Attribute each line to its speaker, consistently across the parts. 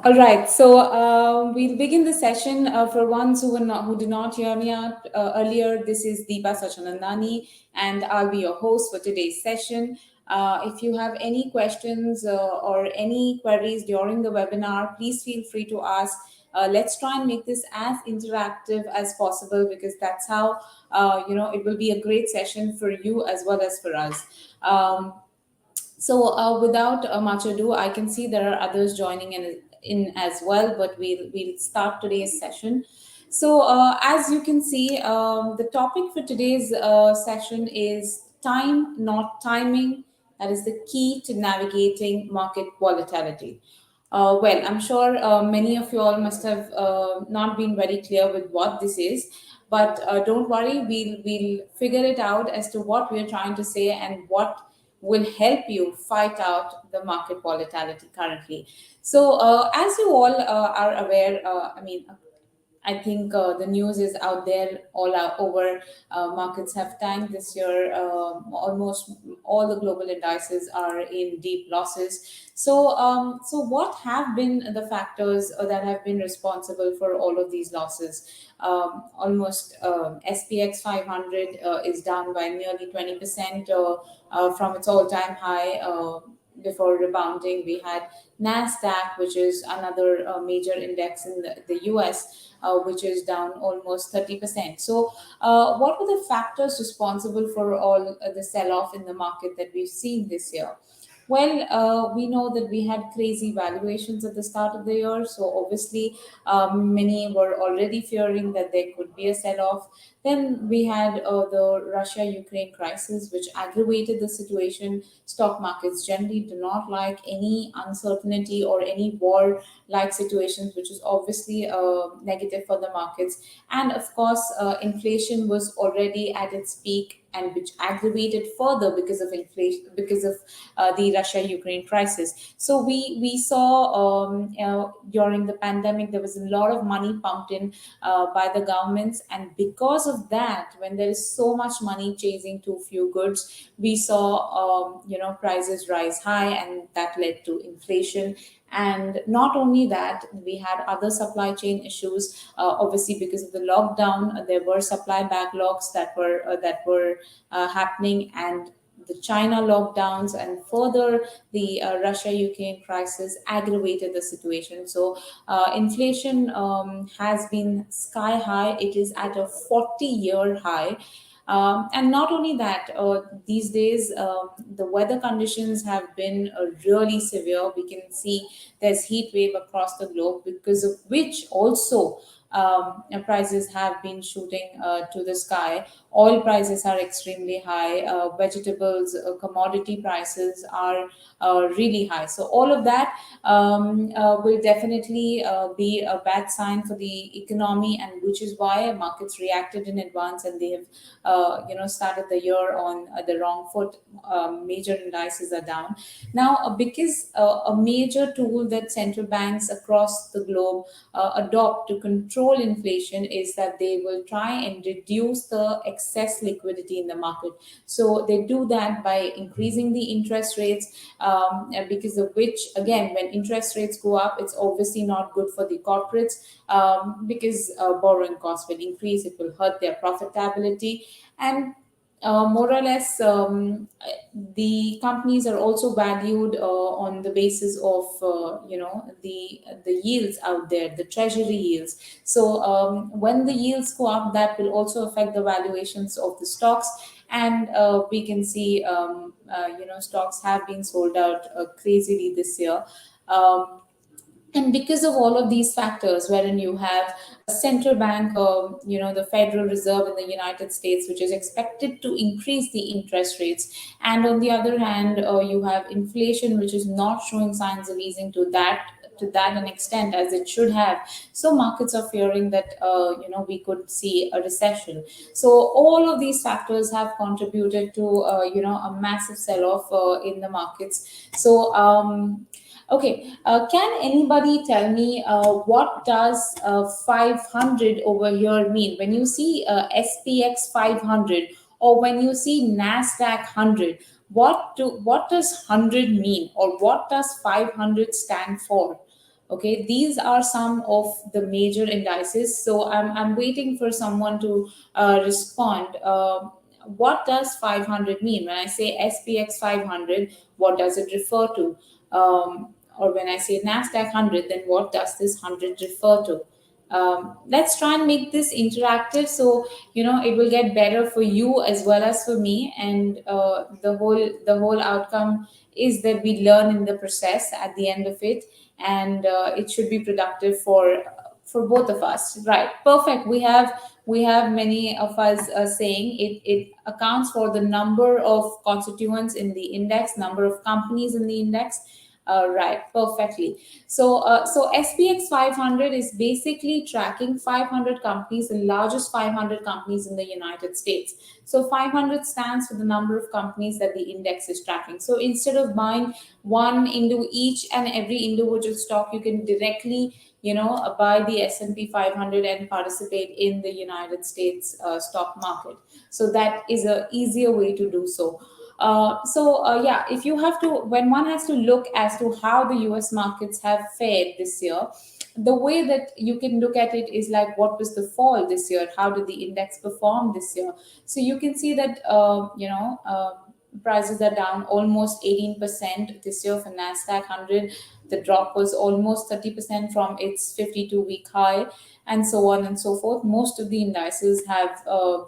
Speaker 1: All right, so we'll begin the session. For ones who did not hear me out earlier, this is Deepa Sachanandani, and I'll be your host for today's session. If you have any questions or any queries during the webinar, please feel free to ask. Let's try and make this as interactive as possible because that's how it will be a great session for you as well as for us. Without much ado, I can see there are others joining in as well, but we'll start today's session. As you can see, the topic for today's session is time, not timing. That is the key to navigating market volatility. I'm sure many of you all must have not been very clear with what this is, but don't worry, we'll figure it out as to what we're trying to say and what will help you fight out the market volatility currently. As you all are aware, I think the news is out there all out over. Markets have tanked this year. Almost all the global indices are in deep losses. So what have been the factors that have been responsible for all of these losses? Almost SPX 500 is down by nearly 20% from its all-time high. Before rebounding, we had Nasdaq, which is another major index in the US, which is down almost 30%. What were the factors responsible for all the sell-off in the market that we've seen this year? We know that we had crazy valuations at the start of the year, so obviously many were already fearing that there could be a sell-off. Then we had the Russia-Ukraine crisis, which aggravated the situation. Stock markets generally do not like any uncertainty or any war-like situations, which is obviously negative for the markets. And of course, inflation was already at its peak, and which aggravated further because of inflation, because of the Russia-Ukraine crisis. So we saw during the pandemic there was a lot of money pumped in by the governments, and because of that, when there is so much money chasing too few goods, we saw prices rise high, and that led to inflation. And not only that, we had other supply chain issues. Obviously, because of the lockdown, there were supply backlogs that were happening, and the China lockdowns and further the Russia-Ukraine crisis aggravated the situation. Inflation has been sky high. It is at a 40-year high. And not only that, these days the weather conditions have been really severe. We can see there's heat wave across the globe, because of which also prices have been shooting to the sky. Oil prices are extremely high. Vegetables, commodity prices are really high. So all of that will definitely be a bad sign for the economy, and which is why markets reacted in advance, and they have started the year on the wrong foot. Major indices are down now because a major tool that central banks across the globe adopt to control inflation is that they will try and reduce the excess liquidity in the market. So they do that by increasing the interest rates, because of which, again, when interest rates go up, it's obviously not good for the corporates, because borrowing costs will increase, it will hurt their profitability. And more or less, the companies are also valued on the basis of the yields out there, the treasury yields. So when the yields go up, that will also affect the valuations of the stocks. And we can see stocks have been sold out crazily this year. And because of all of these factors, wherein you have a central bank, the Federal Reserve in the United States, which is expected to increase the interest rates, and on the other hand, you have inflation, which is not showing signs of easing to that an extent as it should have. So markets are fearing that we could see a recession. So all of these factors have contributed to a massive sell-off in the markets. Okay, can anybody tell me what does 500 over here mean? When you see SPX 500 or when you see NASDAQ 100, what does 100 mean, or what does 500 stand for? Okay, these are some of the major indices. So I'm waiting for someone to respond. What does 500 mean? When I say SPX 500, what does it refer to? Or when I say NASDAQ 100, then what does this 100 refer to? Let's try and make this interactive, so it will get better for you as well as for me, and the whole outcome is that we learn in the process at the end of it, and it should be productive for both of us. Right, perfect. We have many of us saying it accounts for the number of constituents in the index, number of companies in the index. Right, perfectly. So SPX 500 is basically tracking 500 companies, the largest 500 companies in the United States. So 500 stands for the number of companies that the index is tracking. So instead of buying one into each and every individual stock, you can directly buy the S&P 500 and participate in the United States stock market. So that is a easier way to do so. Yeah, if you have to, when one has to look as to how the US markets have fared this year, the way that you can look at it is like, what was the fall this year? How did the index perform this year? So you can see that, prices are down almost 18% this year for NASDAQ 100. The drop was almost 30% from its 52-week high, and so on and so forth. Most of the indices have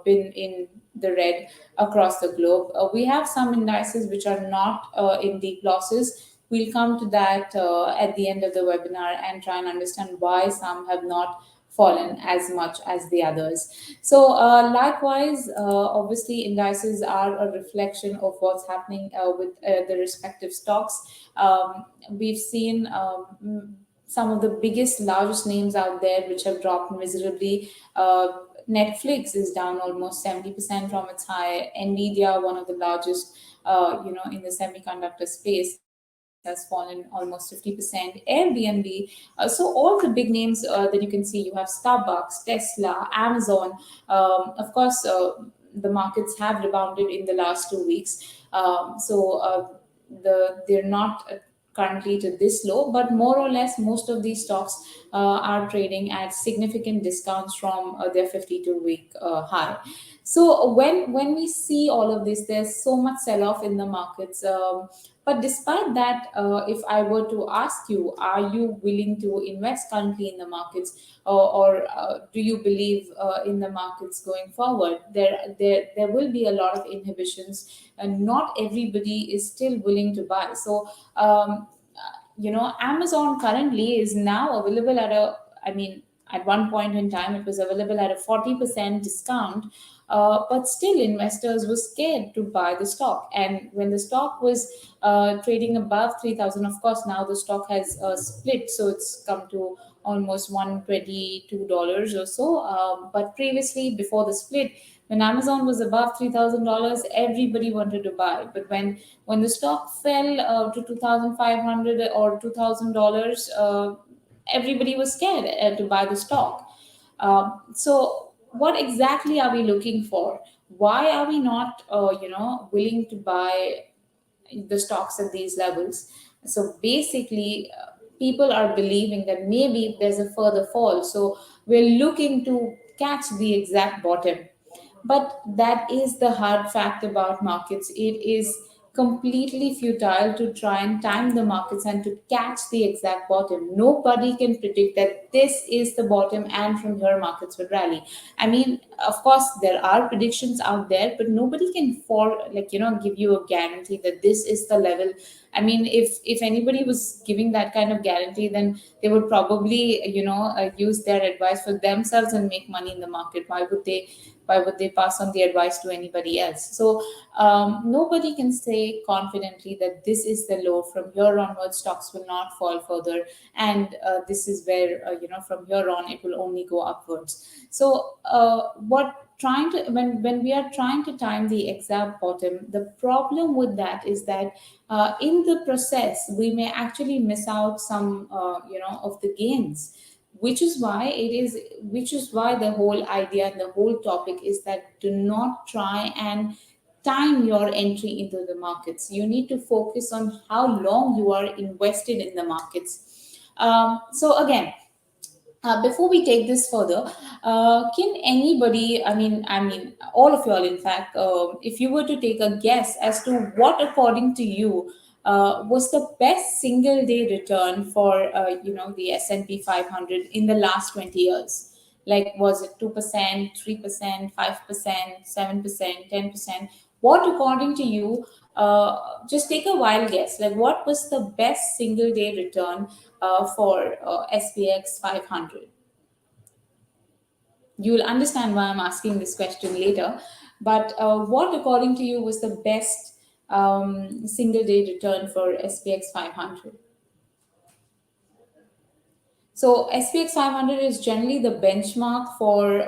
Speaker 1: been in the red across the globe. We have some indices which are not in deep losses. We'll come to that at the end of the webinar and try and understand why some have not fallen as much as the others. So, likewise, obviously, indices are a reflection of what's happening with the respective stocks. We've seen some of the biggest, largest names out there which have dropped miserably. Netflix is down almost 70% from its high. Nvidia, one of the largest, in the semiconductor space, has fallen almost 50%. Airbnb, so all the big names that you can see, you have Starbucks, Tesla, Amazon. Of course, the markets have rebounded in the last 2 weeks. They're not currently to this low, but more or less most of these stocks are trading at significant discounts from their 52-week high. So when we see all of this, there's so much sell off in the markets. But despite that, if I were to ask you, are you willing to invest currently in the markets, or do you believe in the markets going forward? There will be a lot of inhibitions, and not everybody is still willing to buy. So, Amazon currently is now available at I mean, at one point in time, it was available at a 40% discount, but still investors were scared to buy the stock. And when the stock was trading above 3,000, of course, now the stock has split, so it's come to almost $122 or so. But previously, before the split, when Amazon was above $3,000, everybody wanted to buy. But when the stock fell to 2,500 or $2,000, everybody was scared to buy the stock. So, what exactly are we looking for? Why are we not, willing to buy the stocks at these levels? So basically, people are believing that maybe there's a further fall. So we're looking to catch the exact bottom. But that is the hard fact about markets. It is completely futile to try and time the markets and to catch the exact bottom. Nobody can predict that this is the bottom and from here markets will rally. I mean, of course, there are predictions out there, but nobody can give you a guarantee that this is the level. I mean, if anybody was giving that kind of guarantee, then they would probably use their advice for themselves and make money in the market. Why would they pass on the advice to anybody else? So nobody can say confidently that this is the low. From here onwards, stocks will not fall further, and this is where from here on it will only go upwards. So what trying to when we are trying to time the exact bottom, the problem with that is that in the process we may actually miss out some of the gains, which is why the whole idea and the whole topic is that do not try and time your entry into the markets. You need to focus on how long you are invested in the markets. So again, before we take this further, can anybody, I mean, all of y'all, in fact, if you were to take a guess as to what, according to you, was the best single day return for, the S&P 500 in the last 20 years? Like, was it 2%, 3%, 5%, 7%, 10%? What, according to you, just take a wild guess. Like, what was the best single day return for SPX 500? You'll understand why I'm asking this question later. But what, according to you, was the best single day return for SPX 500? So SPX 500 is generally the benchmark for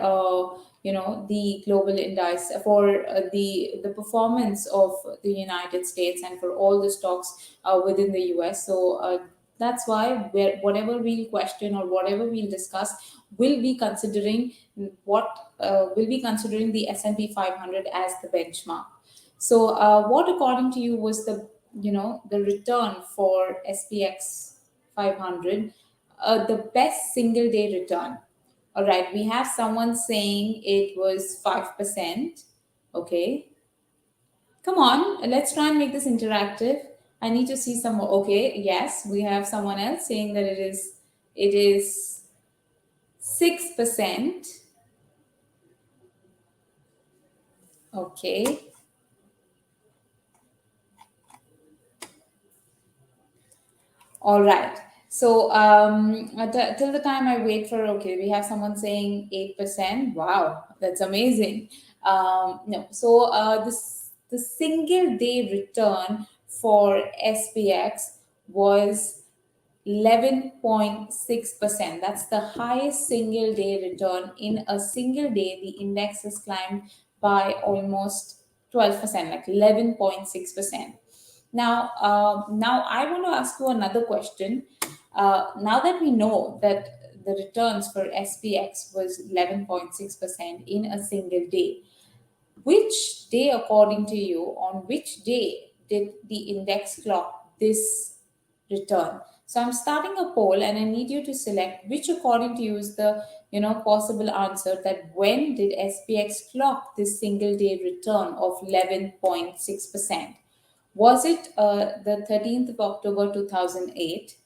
Speaker 1: the global index for the performance of the United States and for all the stocks within the US. So that's why whatever we'll question or whatever we'll discuss will be considering what will be considering the S&P 500 as the benchmark. So what, according to you, was the return for SPX 500, the best single day return? All right, we have someone saying it was 5%. Okay, come on, let's try and make this interactive. I need to see some more. Okay, yes, we have someone else saying that it is 6%. Okay. All right. So till the time I wait for, okay, we have someone saying 8%. Wow, that's amazing. No, so the single day return for SPX was 11.6%. That's the highest single day return. In a single day, the index has climbed by almost 12%, like 11.6%. Now I want to ask you another question. Now that we know that the returns for SPX was 11.6% in a single day, which day, according to you, on which day did the index clock this return? So I'm starting a poll and I need you to select which, according to you, is the possible answer, that when did SPX clock this single day return of 11.6%? Was it the 13th of October 2008?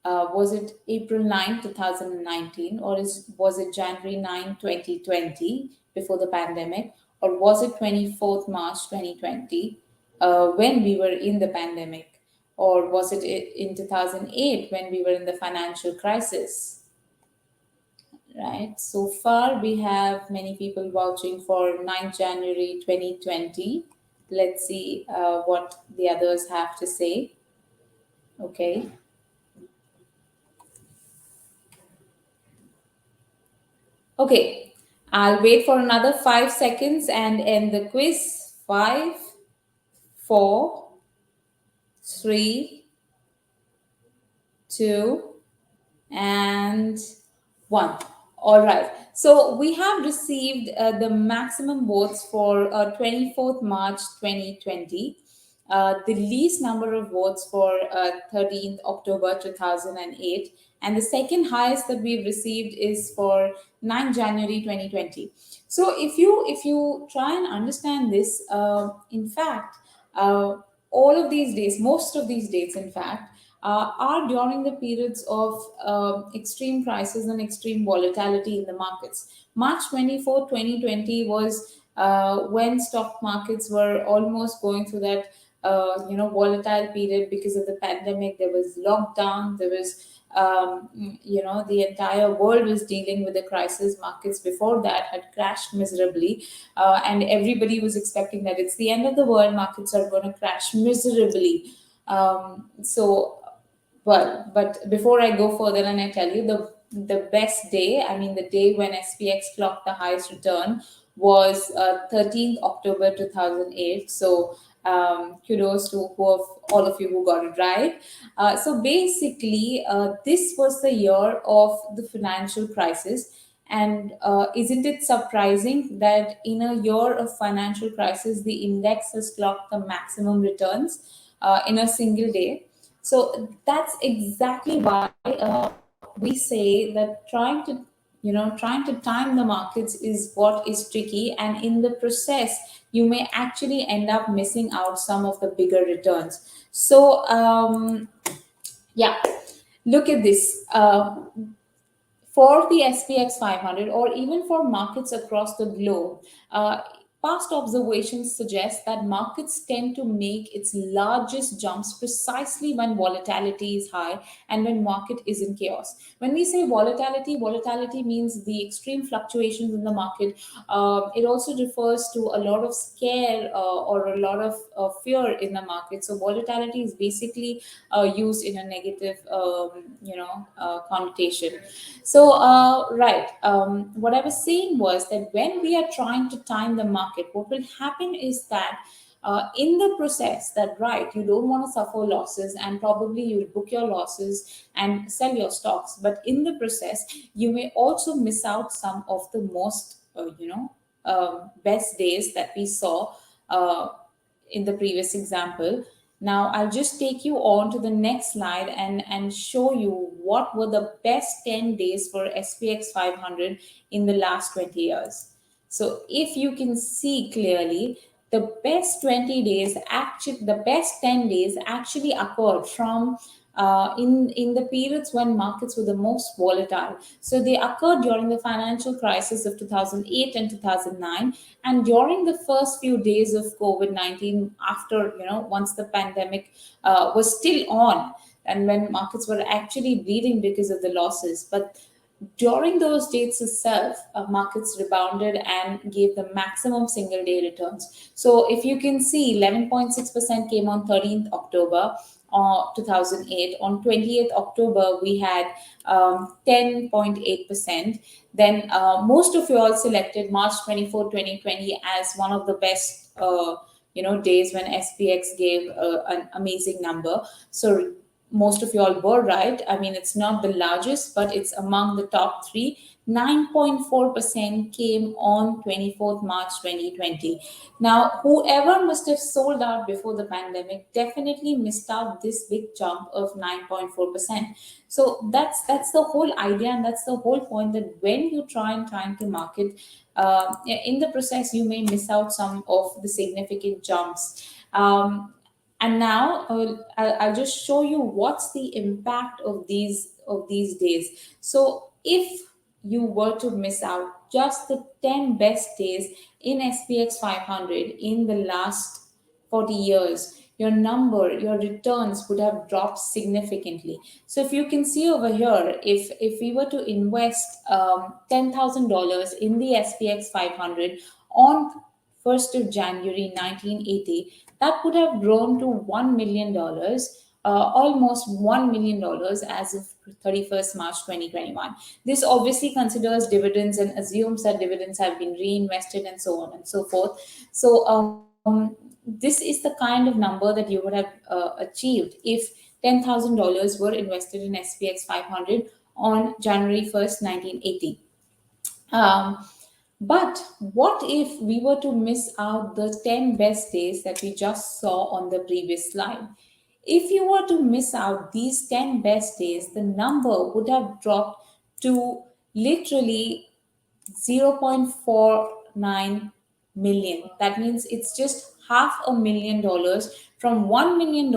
Speaker 1: Was it April 9, 2019? Or was it January 9, 2020, before the pandemic? Or was it 24th March 2020, when we were in the pandemic? Or was it in 2008 when we were in the financial crisis? Right. So far, we have many people vouching for 9th January 2020. Let's see what the others have to say. Okay. Okay. I'll wait for another 5 seconds and end the quiz. Five, four, three, two, and one. All right. So we have received the maximum votes for 24th March 2020, the least number of votes for 13th October 2008, and the second highest that we've received is for 9 January 2020. So if you try and understand this, in fact, uh, all of these days, most of these dates, in fact, are during the periods of extreme prices and extreme volatility in the markets. March 24, 2020 was when stock markets were almost going through that volatile period because of the pandemic. There was lockdown. There was the entire world was dealing with the crisis. Markets before that had crashed miserably, and everybody was expecting that it's the end of the world. Markets are going to crash miserably. But before I go further and I tell you the best day, I mean the day when SPX clocked the highest return was 13th October 2008. So kudos to all of you who got it right. So basically, this was the year of the financial crisis. And isn't it surprising that in a year of financial crisis, the index has clocked the maximum returns in a single day? So that's exactly why we say that trying to time the markets is what is tricky, and in the process you may actually end up missing out some of the bigger returns. So yeah, look at this. For the SPX 500 or even for markets across the globe, past observations suggest that markets tend to make its largest jumps precisely when volatility is high and when market is in chaos. When we say volatility means the extreme fluctuations in the market. It also refers to a lot of scare or a lot of fear in the market. So volatility is basically used in a negative, connotation. So, right, what I was saying was that when we are trying to time the market, what will happen is that in the process, that right, you don't want to suffer losses, and probably you'll book your losses and sell your stocks. But in the process, you may also miss out some of the most, best days that we saw. In the previous example. Now I'll just take you on to the next slide and show you what were the best 10 days for SPX 500 in the last 20 years. So if you can see clearly, the best 20 days actually, the best 10 days actually occurred from in the periods when markets were the most volatile. So they occurred during the financial crisis of 2008 and 2009, and during the first few days of COVID-19, after, once the pandemic was still on, and when markets were actually bleeding because of the losses. But during those dates itself, markets rebounded and gave the maximum single day returns. So if you can see, 11.6% came on 13th October 2008. On 20th October, we had 10.8%. Then most of you all selected March 24, 2020 as one of the best days when SPX gave an amazing number. So most of you all were right. I mean, it's not the largest, but it's among the top three. 9.4% came on 24th March 2020. Now, whoever must have sold out before the pandemic definitely missed out this big jump of 9.4%. So that's the whole idea, and that's the whole point, that when you try and time to market, in the process, you may miss out some of the significant jumps. And now I'll just show you what's the impact of these days. So if you were to miss out just the 10 best days in SPX 500 in the last 40 years, your returns would have dropped significantly. So if you can see over here, if we were to invest $10,000 in the SPX 500 on 1st of January 1980, that would have grown to $1 million, almost $1 million as of 31st March 2021. This obviously considers dividends and assumes that dividends have been reinvested and so on and so forth. So this is the kind of number that you would have achieved if $10,000 were invested in SPX 500 on January 1st, 1980. Um, but what if we were to miss out the 10 best days that we just saw on the previous slide? If you were to miss out these 10 best days, the number would have dropped to literally 0.49 million. That means it's just $500,000. From $1 million,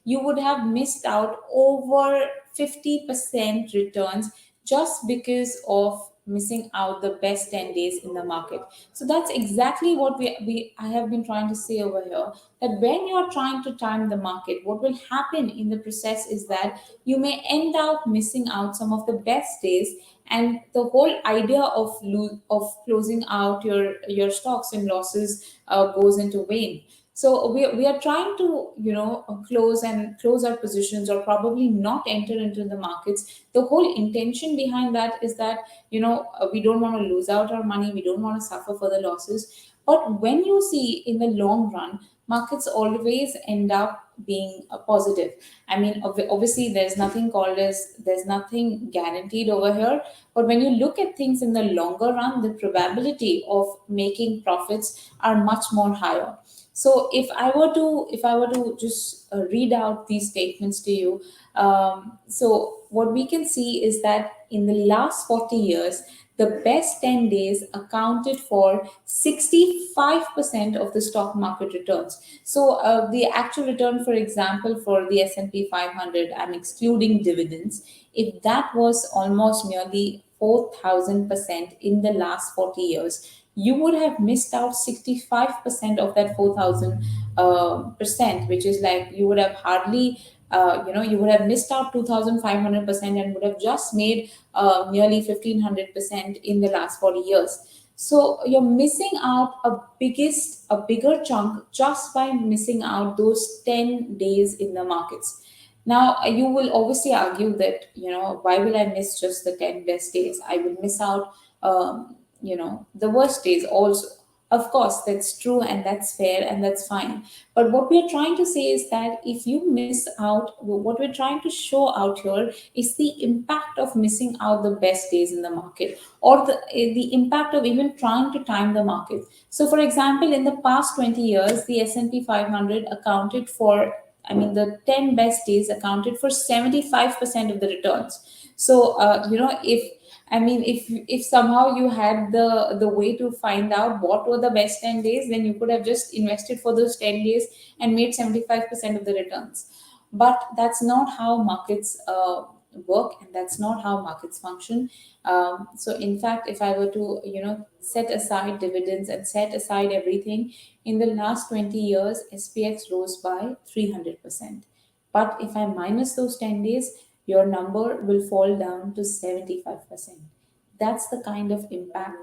Speaker 1: you would have missed out over 50% returns just because of missing out the best 10 days in the market. So that's exactly what I have been trying to say over here, that when you're trying to time the market, what will happen in the process is that you may end up missing out some of the best days, and the whole idea of closing out your stocks and losses goes into vain. So we are trying to close our positions, or probably not enter into the markets. The whole intention behind that is that we don't want to lose out our money, we don't want to suffer for the losses. But when you see in the long run, markets always end up being positive. I mean, obviously there's nothing guaranteed over here, but when you look at things in the longer run, the probability of making profits are much more higher. So if I were to just read out these statements to you, so what we can see is that in the last 40 years, the best 10 days accounted for 65% of the stock market returns. So the actual return, for example, for the S&P 500, I'm excluding dividends, if that was almost nearly 4,000% in the last 40 years, you would have missed out 65% of that 4,000 percent, which is like you would have hardly, you would have missed out 2,500% and would have just made nearly 1,500% in the last 40 years. So you're missing out a bigger chunk just by missing out those 10 days in the markets. Now, you will obviously argue that, why will I miss just the 10 best days? I will miss out, the worst days also. Of course, that's true and that's fair and that's fine. But what we're trying to say is that if you miss out, what we're trying to show out here is the impact of missing out the best days in the market, or the impact of even trying to time the market. So, for example, in the past 20 years, the S&P 500 accounted for, the 10 best days accounted for 75% of the returns. So, if somehow you had the way to find out what were the best 10 days, then you could have just invested for those 10 days and made 75% of the returns. But that's not how markets work, and that's not how markets function. So in fact, if I were to, set aside dividends and set aside everything, in the last 20 years, SPX rose by 300%. But if I minus those 10 days, your number will fall down to 75%. That's the kind of impact,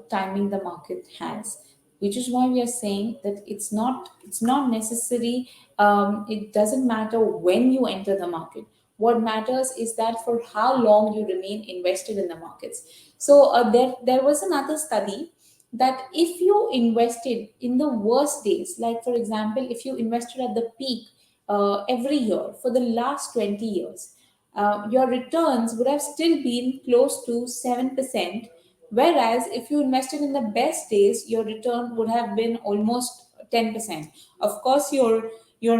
Speaker 1: timing the market has, which is why we are saying that it's not necessary. It doesn't matter when you enter the market. What matters is that for how long you remain invested in the markets. So there was another study that if you invested in the worst days, like for example, if you invested at the peak every year for the last 20 years, your returns would have still been close to 7%. Whereas if you invested in the best days, your return would have been almost 10%. Of course, you're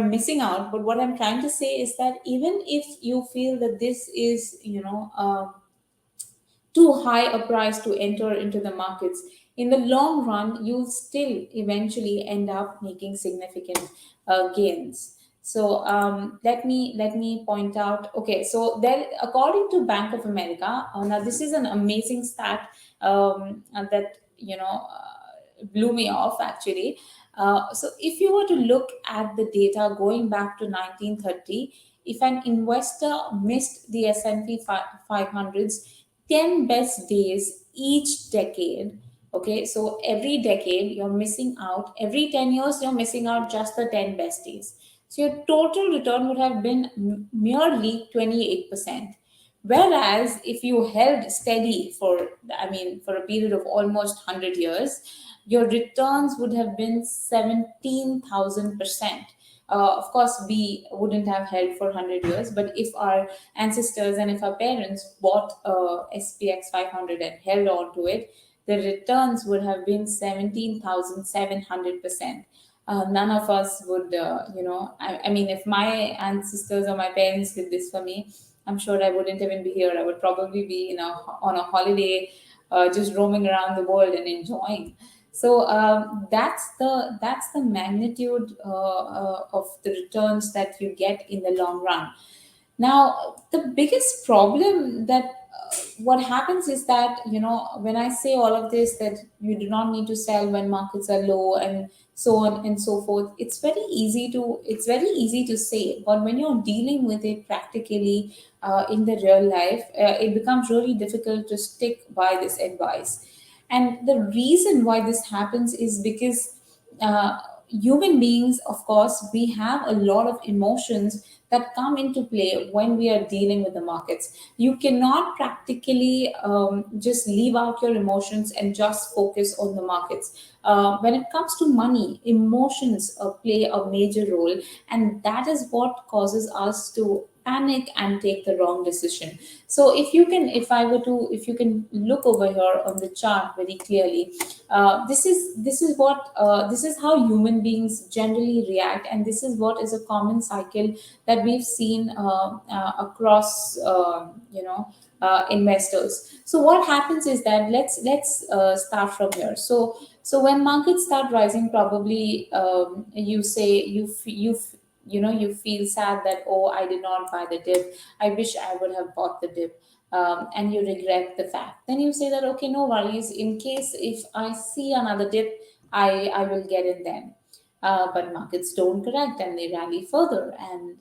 Speaker 1: missing out, but what I'm trying to say is that even if you feel that this is, too high a price to enter into the markets, in the long run, you'll still eventually end up making significant gains. So let me point out. Okay, so there, according to Bank of America, now this is an amazing stat that blew me off actually. So if you were to look at the data going back to 1930, if an investor missed the S&P 500's 10 best days each decade, okay, so every decade you're missing out, every 10 years you're missing out just the 10 best days. So your total return would have been merely 28%. Whereas if you held steady for a period of almost 100 years, your returns would have been 17,000%. Of course, we wouldn't have held for 100 years, but if our ancestors and if our parents bought SPX 500 and held on to it, the returns would have been 17,700%. None of us would, if my ancestors or my parents did this for me, I'm sure I wouldn't even be here. I would probably be, on a holiday, just roaming around the world and enjoying. So that's the magnitude of the returns that you get in the long run. Now, the biggest problem that what happens is that, when I say all of this, that you do not need to sell when markets are low and so on and so forth, it's very easy to say, but when you're dealing with it practically in the real life, it becomes really difficult to stick by this advice. And the reason why this happens is because human beings, of course, we have a lot of emotions that come into play when we are dealing with the markets. You cannot practically just leave out your emotions and just focus on the markets. When it comes to money, emotions play a major role, and that is what causes us to panic and take the wrong decision. So if you can look over here on the chart very clearly, this is how human beings generally react, and this is what is a common cycle that we've seen across investors. So what happens is that let's start from here. So when markets start rising, probably you say you feel sad that, oh, I did not buy the dip. I wish I would have bought the dip. And you regret the fact. Then you say that, okay, no worries. In case if I see another dip, I will get in then. But markets don't correct and they rally further, and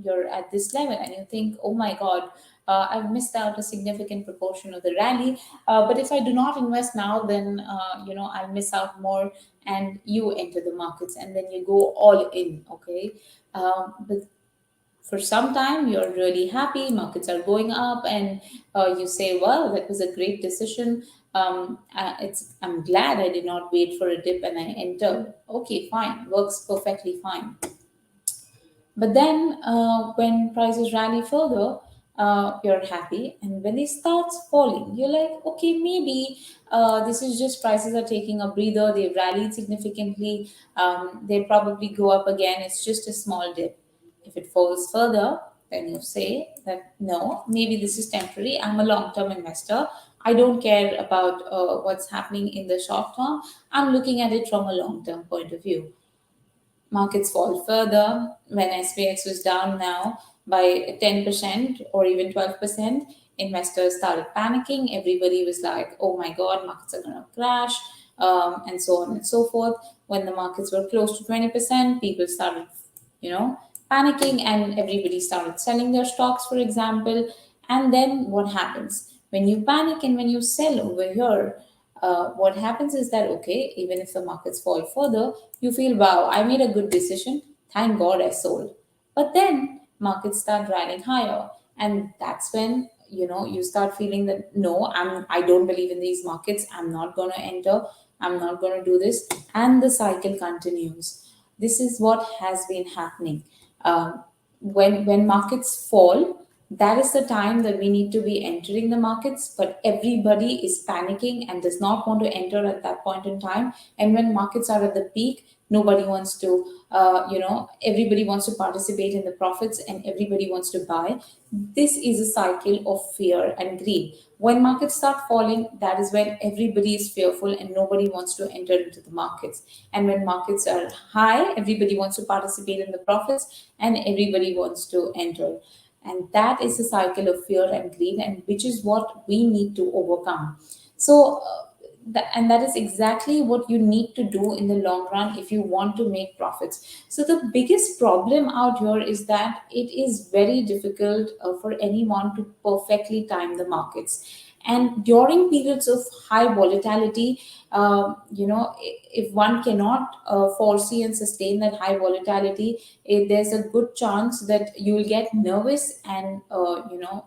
Speaker 1: you're at this level, and you think, oh my God, I've missed out a significant proportion of the rally. But if I do not invest now, then I'll miss out more. And you enter the markets, and then you go all in. Okay, but for some time you're really happy, markets are going up, and you say, well, that was a great decision. I'm glad I did not wait for a dip and I entered. Okay, fine, works perfectly fine. But then when prices rally further, you're happy, and when they start falling, you're like, okay, maybe this is just prices are taking a breather. They've rallied significantly. They probably go up again. It's just a small dip. If it falls further, then you say that no, maybe this is temporary. I'm a long-term investor. I don't care about what's happening in the short term. I'm looking at it from a long-term point of view. Markets fall further. When SPX was down now by 10% or even 12%, investors started panicking. Everybody was like, oh my God, markets are going to crash, and so on and so forth. When the markets were close to 20%, people started, you know, panicking, and everybody started selling their stocks, for example. And then what happens? When you panic and when you sell over here, what happens is that, okay, even if the markets fall further, you feel, wow, I made a good decision. Thank God I sold. But then markets start rallying higher. And that's when, you start feeling that, no, I don't believe in these markets. I'm not going to enter. I'm not going to do this. And the cycle continues. This is what has been happening. When markets fall, that is the time that we need to be entering the markets, but everybody is panicking and does not want to enter at that point in time. And when markets are at the peak, nobody wants to everybody wants to participate in the profits, and everybody wants to buy. This is a cycle of fear and greed. When markets start falling, that is when everybody is fearful and nobody wants to enter into the markets. And when markets are high, everybody wants to participate in the profits and everybody wants to enter. And that is a cycle of fear and greed, and which is what we need to overcome. So and that is exactly what you need to do in the long run if you want to make profits. So the biggest problem out here is that it is very difficult for anyone to perfectly time the markets. And during periods of high volatility, if one cannot foresee and sustain that high volatility, there's a good chance that you'll get nervous, and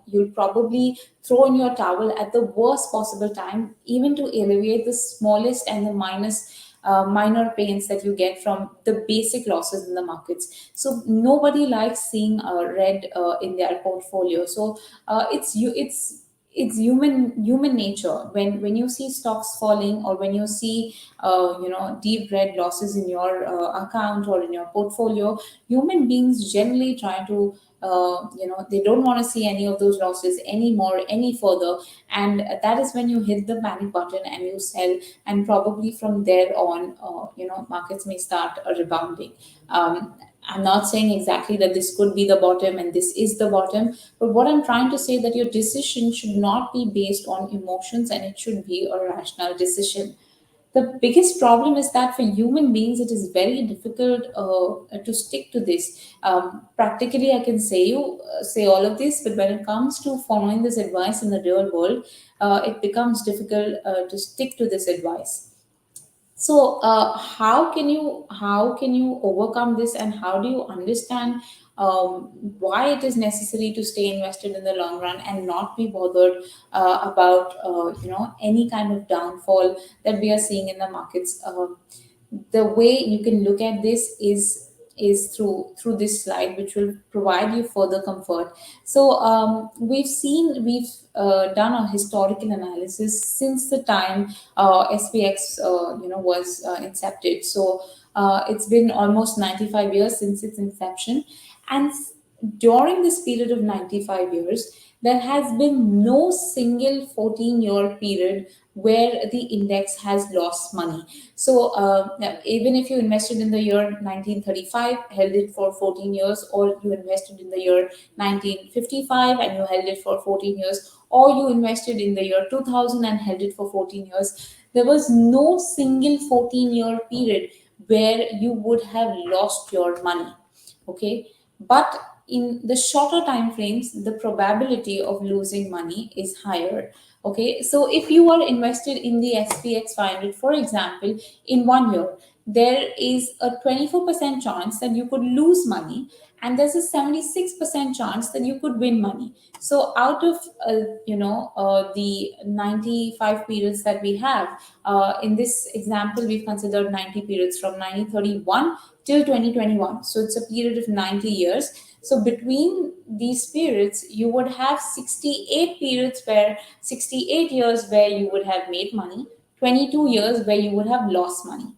Speaker 1: you'll probably throw in your towel at the worst possible time, even to alleviate the smallest and the minor pains that you get from the basic losses in the markets. So nobody likes seeing red in their portfolio. So it's human nature. When you see stocks falling, or when you see deep red losses in your account or in your portfolio, human beings generally try to they don't want to see any of those losses anymore, any further. And that is when you hit the panic button and you sell, and probably from there on, markets may start rebounding. I'm not saying exactly that this could be the bottom and this is the bottom, but what I'm trying to say, that your decision should not be based on emotions, and it should be a rational decision. The biggest problem is that for human beings, it is very difficult to stick to this. Practically, I can say all of this, but when it comes to following this advice in the real world, it becomes difficult to stick to this advice. So, how can you overcome this, and how do you understand why it is necessary to stay invested in the long run and not be bothered about any kind of downfall that we are seeing in the markets? The way you can look at this is is through this slide, which will provide you further comfort. So we've done a historical analysis since the time SPX was incepted. So it's been almost 95 years since its inception, and during this period of 95 years, there has been no single 14-year period where the index has lost money. So now, even if you invested in the year 1935, held it for 14 years, or you invested in the year 1955 and you held it for 14 years, or you invested in the year 2000 and held it for 14 years, there was no single 14-year period where you would have lost your money. Okay, but in the shorter time frames, the probability of losing money is higher. Okay, so if you are invested in the SPX 500, for example, in 1 year, there is a 24% chance that you could lose money, and there's a 76% chance that you could win money. So out of the 95 periods that we have, in this example we've considered 90 periods from 1931 till 2021. So it's a period of 90 years. So between these periods, you would have 68 periods where 68 years where you would have made money, 22 years where you would have lost money.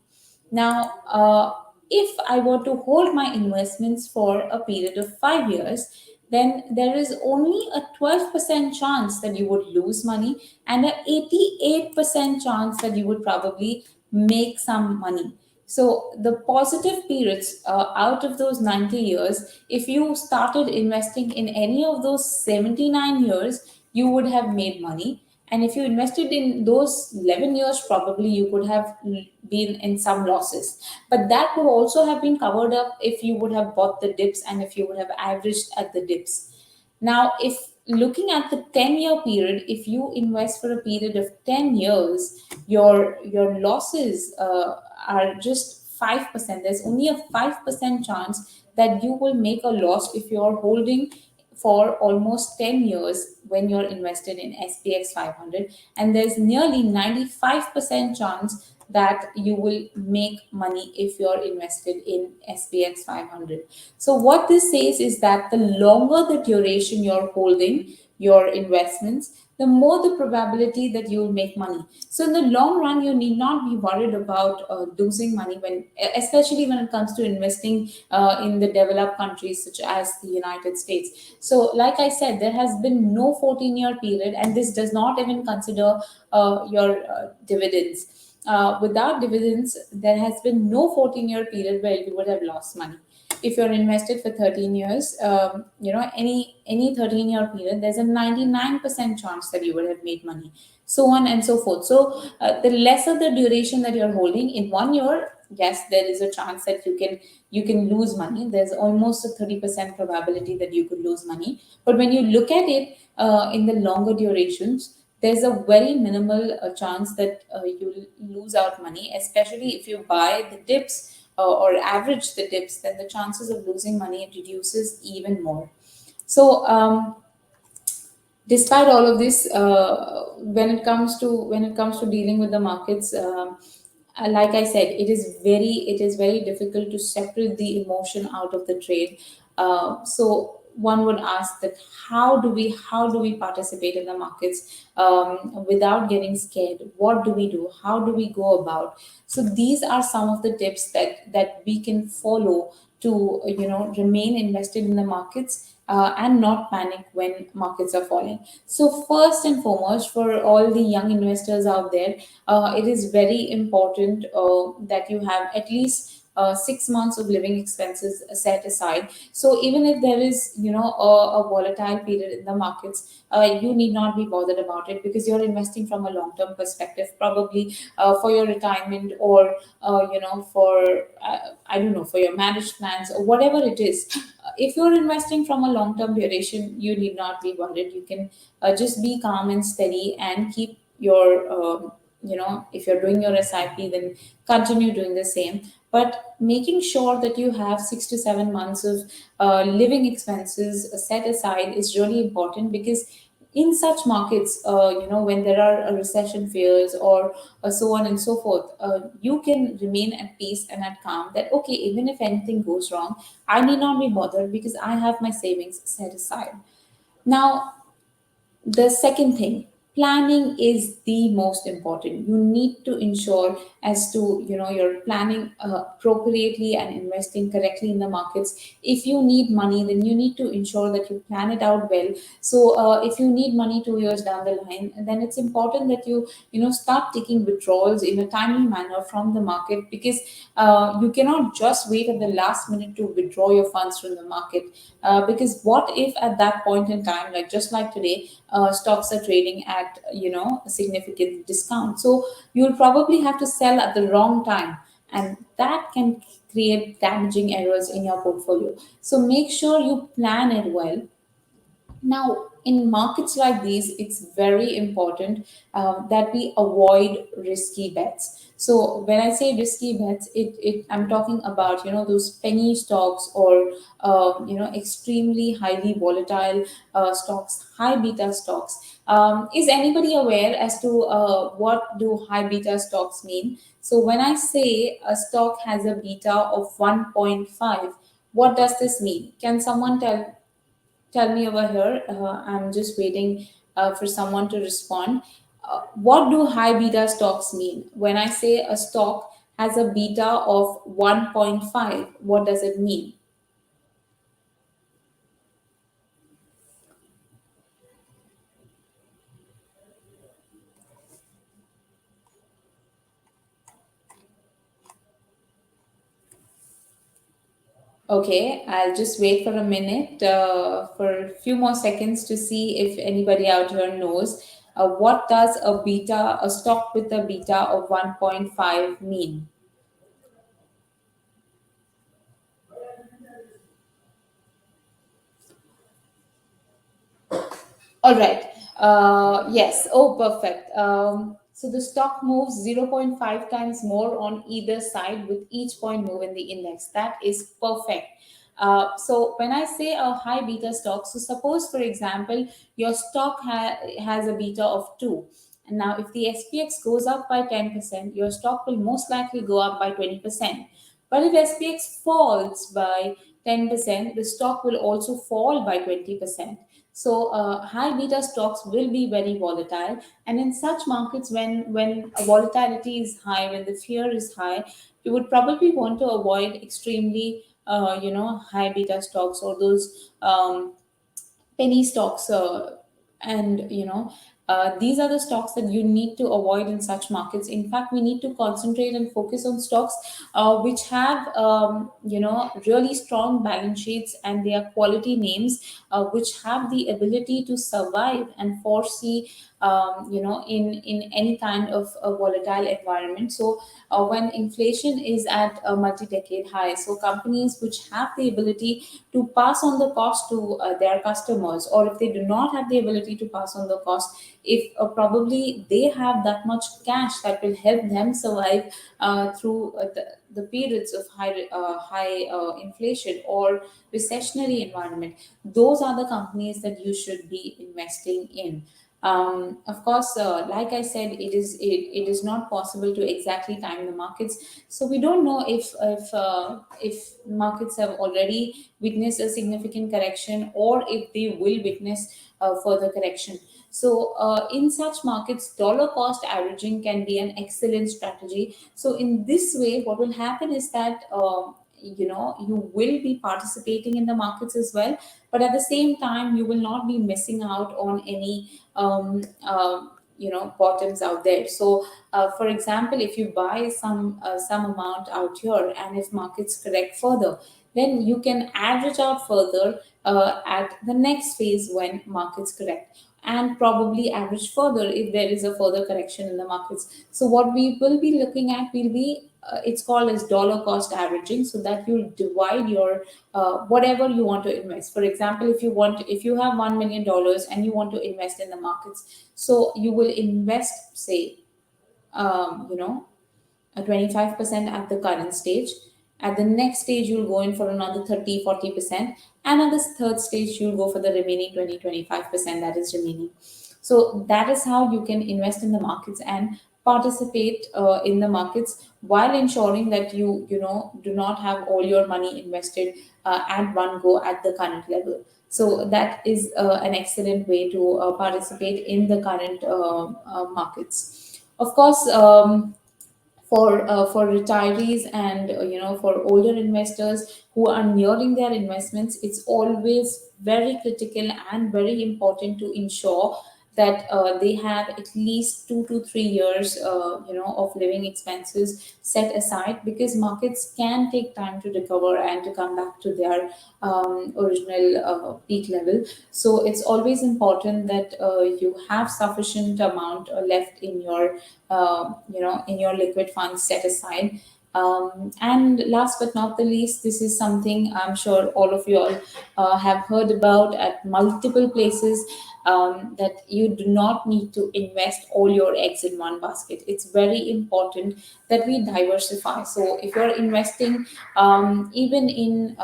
Speaker 1: Now, if I were to hold my investments for a period of 5 years, then there is only a 12% chance that you would lose money and an 88% chance that you would probably make some money. So the positive periods out of those 90 years, if you started investing in any of those 79 years, you would have made money. And if you invested in those 11 years, probably you could have been in some losses. But that would also have been covered up if you would have bought the dips and if you would have averaged at the dips. Now, if looking at the 10-year period, if you invest for a period of 10 years, your losses are just 5%. There's only a 5% chance that you will make a loss if you're holding for almost 10 years when you're invested in SPX 500, and there's nearly 95% chance that you will make money if you're invested in SPX 500. So what this says is that the longer the duration you're holding your investments, the more the probability that you will make money. So in the long run, you need not be worried about losing money when, especially when it comes to investing in the developed countries such as the United States. So, like I said, there has been no 14-year period, and this does not even consider your dividends. Without dividends, there has been no 14-year period where you would have lost money. If you're invested for 13 years, any 13-year period, there's a 99% chance that you would have made money, so on and so forth. So the lesser the duration that you're holding in 1 year, yes, there is a chance that you can lose money. There's almost a 30% probability that you could lose money. But when you look at it in the longer durations, there's a very minimal chance that you'll lose out money, especially if you buy the dips or average the dips, then the chances of losing money reduces even more. So despite all of this, when it comes to dealing with the markets, like I said, it is very difficult to separate the emotion out of the trade. So one would ask that how do we participate in the markets without getting scared? What do we do? How do we go about? So these are some of the tips that we can follow to remain invested in the markets and not panic when markets are falling. So first and foremost, for all the young investors out there, it is very important that you have at least 6 months of living expenses set aside. So even if there is a volatile period in the markets, you need not be bothered about it, because you're investing from a long term perspective, probably for your retirement, or for I don't know, for your marriage plans or whatever it is. If you're investing from a long term duration, you need not be worried. You can just be calm and steady and keep your if you're doing your SIP, then continue doing the same. But making sure that you have 6 to 7 months of living expenses set aside is really important, because in such markets, when there are recession fears or so on and so forth, you can remain at peace and at calm that, okay, even if anything goes wrong, I need not be bothered because I have my savings set aside. Now, the second thing, planning is the most important. You need to ensure as to, you're planning appropriately and investing correctly in the markets. If you need money, then you need to ensure that you plan it out well. So if you need money 2 years down the line, then it's important that you start taking withdrawals in a timely manner from the market, because you cannot just wait at the last minute to withdraw your funds from the market. Because what if at that point in time, like just like today, stocks are trading at a significant discount, so you'll probably have to sell at the wrong time, and that can create damaging errors in your portfolio. So make sure you plan it well. Now, in markets like these, it's very important that we avoid risky bets. So when I say risky bets, I'm talking about those penny stocks, or extremely highly volatile stocks, high beta stocks. Is anybody aware as to what do high beta stocks mean? So when I say a stock has a beta of 1.5, what does this mean? Can someone tell me over here? I'm just waiting for someone to respond. What do high beta stocks mean? When I say a stock has a beta of 1.5, what does it mean? Okay, I'll just wait for a minute, for a few more seconds to see if anybody out here knows. What does a stock with a beta of 1.5 mean? All right. Yes. Oh, perfect. So the stock moves zero point 0.5 times more on either side with each point move in the index. That is perfect. So when I say a high beta stock, so suppose, for example, your stock has a beta of 2. And now if the SPX goes up by 10%, your stock will most likely go up by 20%. But if SPX falls by 10%, the stock will also fall by 20%. So high beta stocks will be very volatile, and in such markets, when volatility is high, when the fear is high, you would probably want to avoid extremely high beta stocks, or those penny stocks, and these are the stocks that you need to avoid in such markets. In fact, we need to concentrate and focus on stocks which have really strong balance sheets, and they are quality names which have the ability to survive and foresee in any kind of a volatile environment. So when inflation is at a multi-decade high, so companies which have the ability to pass on the cost to their customers, or if they do not have the ability to pass on the cost, if probably they have that much cash that will help them survive through the periods of high inflation or recessionary environment, those are the companies that you should be investing in. Of course, like I said, it is not possible to exactly time the markets, so we don't know if markets have already witnessed a significant correction, or if they will witness further correction. So in such markets, dollar cost averaging can be an excellent strategy. So in this way, what will happen is that you will be participating in the markets as well, but at the same time, you will not be missing out on any bottoms out there. So for example, if you buy some amount out here, and if markets correct further, then you can average out further at the next phase when markets correct, and probably average further if there is a further correction in the markets. So what we will be looking at will be, it's called as dollar cost averaging, so that you'll divide your whatever you want to invest. For example, if you have $1 million and you want to invest in the markets, so you will invest, say, 25% at the current stage. At the next stage, you'll go in for another 30-40%. And at this third stage, you'll go for the remaining 20-25% that is remaining. So that is how you can invest in the markets and participate in the markets, while ensuring that you do not have all your money invested at one go at the current level. So that is an excellent way to participate in the current markets. Of course, for retirees and for older investors who are nearing their investments, it's always very critical and very important to ensure that they have at least 2 to 3 years of living expenses set aside, because markets can take time to recover and to come back to their original peak level. So it's always important that you have sufficient amount left in your in your liquid funds set aside. And last but not the least, this is something I'm sure all of you all have heard about at multiple places, that you do not need to invest all your eggs in one basket. It's very important that we diversify. So if you're investing even in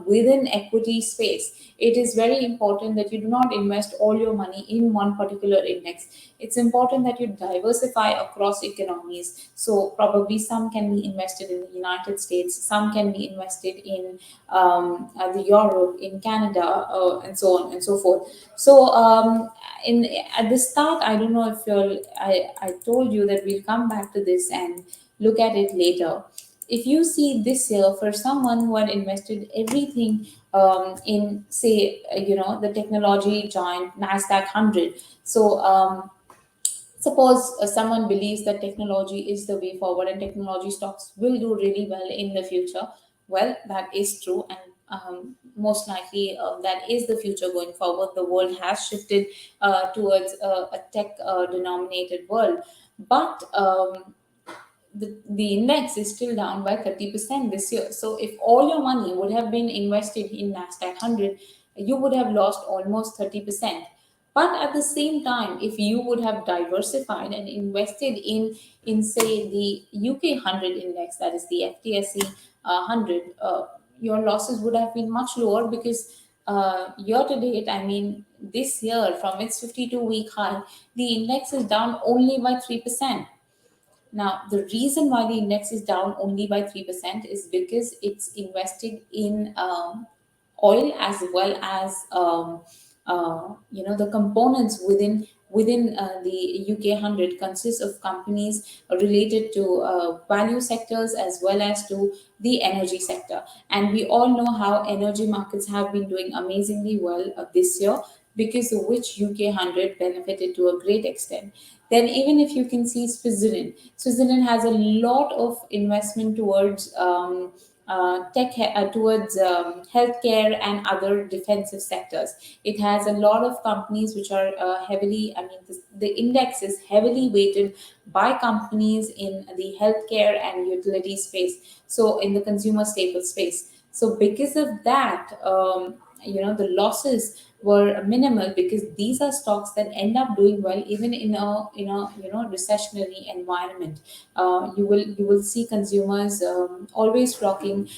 Speaker 1: within equity space, it is very important that you do not invest all your money in one particular index. It's important that you diversify across economies. So probably some can be invested in the United States, some can be invested in the Europe, in Canada, and so on and so forth. So in at the start, I don't know if I told you that we'll come back to this and look at it later. If you see this year, for someone who had invested everything in, say, the technology giant Nasdaq 100. So suppose someone believes that technology is the way forward and technology stocks will do really well in the future. Well, that is true, and most likely that is the future going forward. The world has shifted towards a tech denominated world, but the index is still down by 30% this year. So if all your money would have been invested in Nasdaq 100, you would have lost almost 30%. But at the same time, if you would have diversified and invested in say the UK 100 index, that is the FTSE 100, your losses would have been much lower, because year to date, I mean this year, from its 52-week high, the index is down only by 3%. Now, the reason why the index is down only by 3% is because it's invested in oil, as well as the components within the UK 100 consists of companies related to value sectors as well as to the energy sector. And we all know how energy markets have been doing amazingly well this year, because of which UK 100 benefited to a great extent. Then, even if you can see Switzerland has a lot of investment towards towards healthcare and other defensive sectors. It has a lot of companies which are heavily, I mean, the index is heavily weighted by companies in the healthcare and utility space, so in the consumer staple space. So because of that, the losses were minimal, because these are stocks that end up doing well even in a recessionary environment. You will see consumers always flocking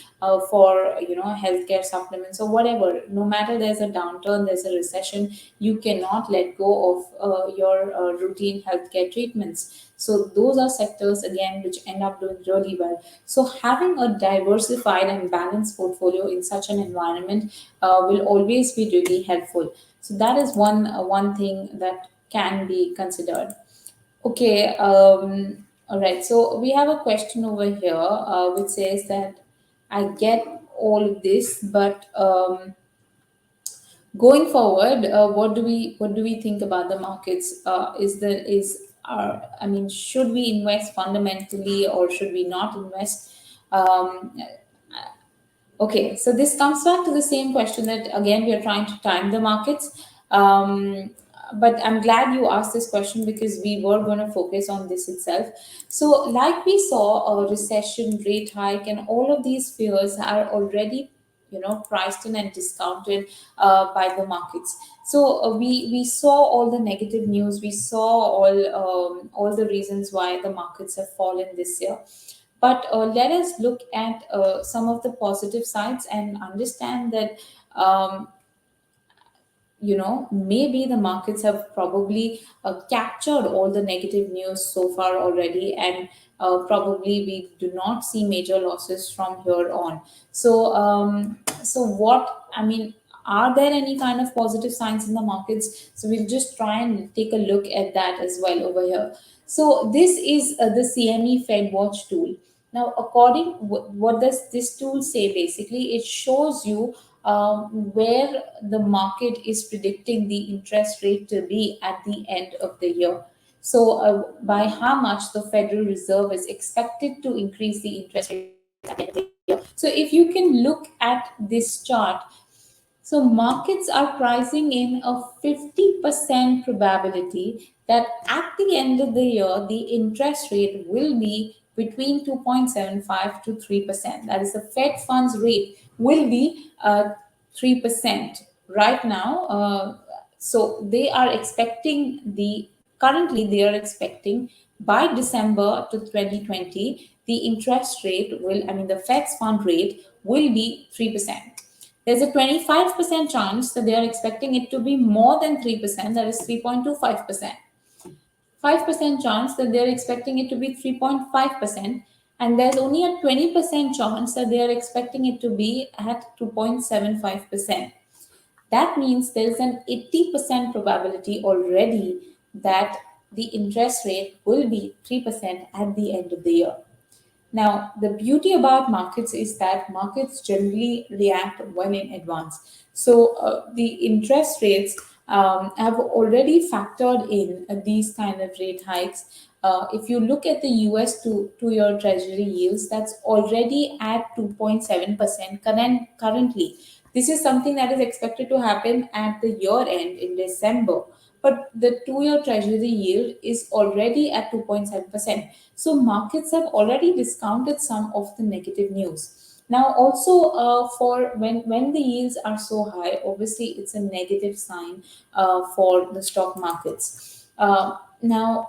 Speaker 1: for healthcare supplements or whatever. No matter there's a downturn, there's a recession, you cannot let go of your routine healthcare treatments. So those are sectors again which end up doing really well. So having a diversified and balanced portfolio in such an environment will always be really helpful. So that is one thing that can be considered. Okay. All right. So we have a question over here which says that I get all of this, but going forward, what do we think about the markets? I mean, should we invest fundamentally or should we not invest? Um, Okay, so this comes back to the same question that again we are trying to time the markets. But I'm glad you asked this question, because we were going to focus on this itself. So, like we saw, a recession, rate hike, and all of these fears are already priced in and discounted by the markets. So we saw all the negative news. We saw all the reasons why the markets have fallen this year. But let us look at some of the positive sides and understand that maybe the markets have probably captured all the negative news so far already, and probably we do not see major losses from here on. So what I mean, are there any kind of positive signs in the markets? So we'll just try and take a look at that as well over here. So this is the CME Fed Watch tool. Now, what does this tool say? Basically, it shows you where the market is predicting the interest rate to be at the end of the year. So, by how much the Federal Reserve is expected to increase the interest rate at the end of the year. So, if you can look at this chart, so markets are pricing in a 50% probability that at the end of the year, the interest rate will be between 2.75 to 3%. That is, the Fed funds rate will be 3% right now. So they are expecting currently they are expecting by December to 2020, the interest rate will, I mean, the Fed's fund rate will be 3%. There's a 25% chance that they are expecting it to be more than 3%, that is 3.25%. 5% chance that they're expecting it to be 3.5%, and there's only a 20% chance that they are expecting it to be at 2.75%. That means there's an 80% probability already that the interest rate will be 3% at the end of the year. Now, the beauty about markets is that markets generally react well in advance. So, the interest rates have already factored in these kind of rate hikes. If you look at the US two-year Treasury yields, that's already at 2.7% currently. This is something that is expected to happen at the year end in December. But the two-year Treasury yield is already at 2.7%. So markets have already discounted some of the negative news. Now, also for when the yields are so high, obviously it's a negative sign for the stock markets. Now,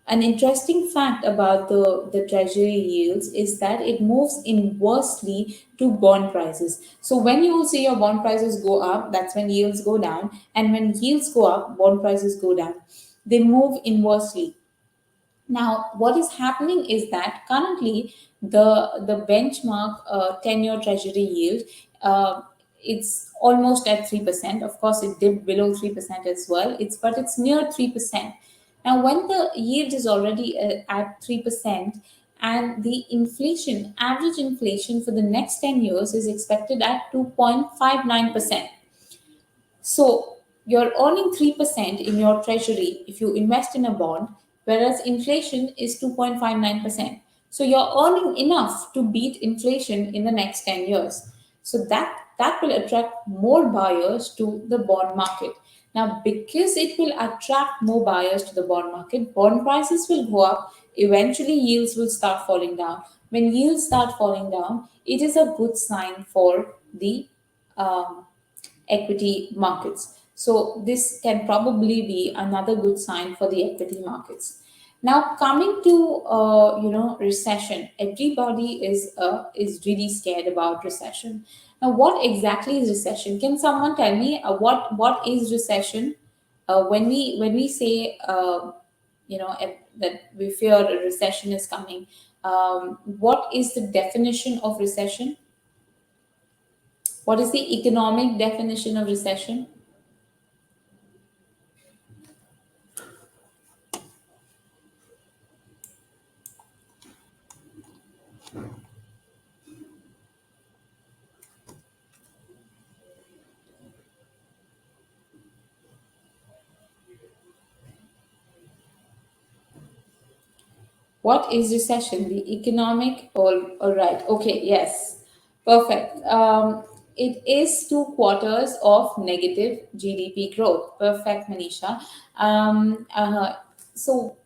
Speaker 1: an interesting fact about the treasury yields is that it moves inversely to bond prices. So when you will see your bond prices go up, that's when yields go down. And when yields go up, bond prices go down. They move inversely. Now, what is happening is that currently the benchmark 10-year treasury yield, it's almost at 3%. Of course, it dipped below 3% as well. It's near 3%. Now, when the yield is already at 3%, and the inflation, average inflation for the next 10 years is expected at 2.59%. So you're earning 3% in your treasury if you invest in a bond, whereas inflation is 2.59%. So you're earning enough to beat inflation in the next 10 years. So that will attract more buyers to the bond market. Now, because it will attract more buyers to the bond market, bond prices will go up. Eventually, yields will start falling down. When yields start falling down, it is a good sign for the um, equity markets. So this can probably be another good sign for the equity markets. Now coming to recession, everybody is really scared about recession. Now, what exactly is recession? Can someone tell me what is recession? When we say that we fear a recession is coming, what is the definition of recession? What is the economic definition of recession? What is recession? The economic, all right. Okay, yes. Perfect. It is 2 quarters of negative GDP growth. Perfect, Manisha. So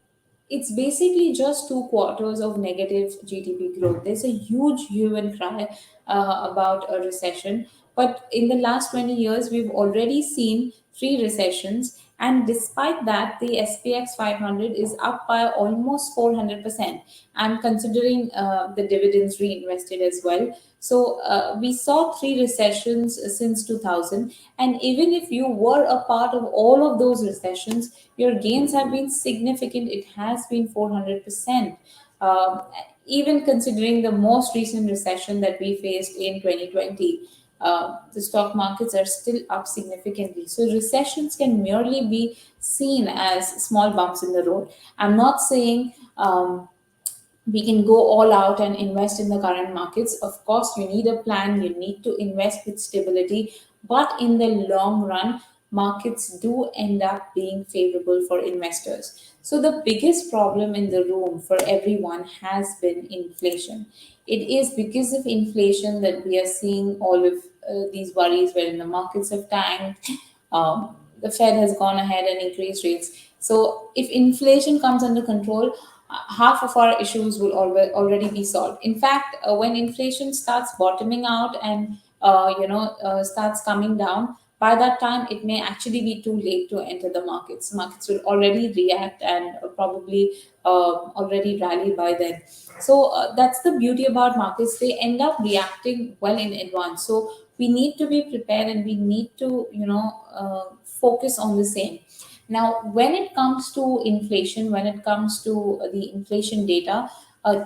Speaker 1: it's basically just 2 quarters of negative GDP growth. There's a huge hue and cry about a recession. But in the last 20 years, we've already seen three recessions, And despite that, the SPX 500 is up by almost 400%. I'm considering the dividends reinvested as well. So we saw three recessions since 2000. And even if you were a part of all of those recessions, your gains have been significant. It has been 400%. Um, Even considering the most recent recession that we faced in 2020, the stock markets are still up significantly. So recessions can merely be seen as small bumps in the road. I'm not saying we can go all out and invest in the current markets. Of course, you need a plan, you need to invest with stability, but in the long run, markets do end up being favorable for investors. So, the biggest problem in the room for everyone has been inflation. It is because of inflation that we are seeing all of these worries wherein the markets have tanked. The Fed has gone ahead and increased rates. So, if inflation comes under control, half of our issues will already be solved. In fact, when inflation starts bottoming out and starts coming down, by that time it may actually be too late to enter the markets. Markets will already react and probably already rally by then. So that's the beauty about markets. They end up reacting well in advance. So we need to be prepared and we need to focus on the same. Now, when it comes to inflation, when it comes to the inflation data,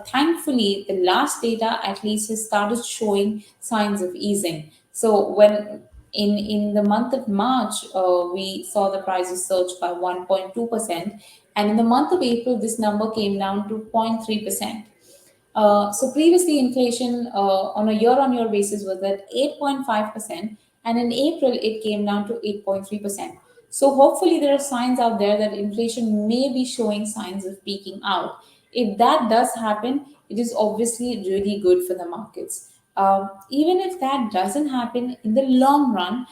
Speaker 1: thankfully, the last data at least has started showing signs of easing. So, when in the month of March, we saw the prices surge by 1.2%, and in the month of April, this number came down to 0.3%. So previously, inflation on a year-on-year basis was at 8.5%, and in April it came down to 8.3%. So hopefully, there are signs out there that inflation may be showing signs of peaking out. If that does happen, it is obviously really good for the markets. Even if that doesn't happen in the long run,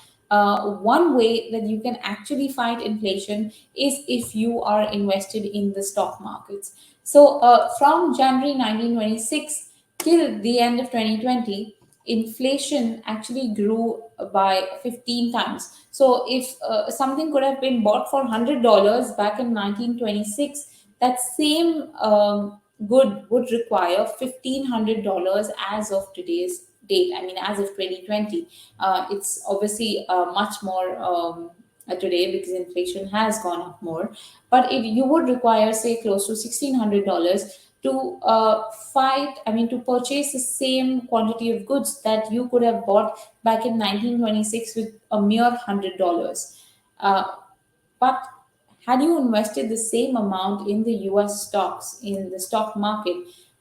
Speaker 1: one way that you can actually fight inflation is if you are invested in the stock markets. So from January 1926 till the end of 2020, inflation actually grew by 15 times. So if something could have been bought for $100 back in 1926, that same good would require $1,500 as of today's date. I mean, as of 2020, it's obviously much more today because inflation has gone up more. But you would require, say, close to $1,600 to to purchase the same quantity of goods that you could have bought back in 1926 with a mere $100. Uh, but had you invested the same amount in the US stocks, in the stock market,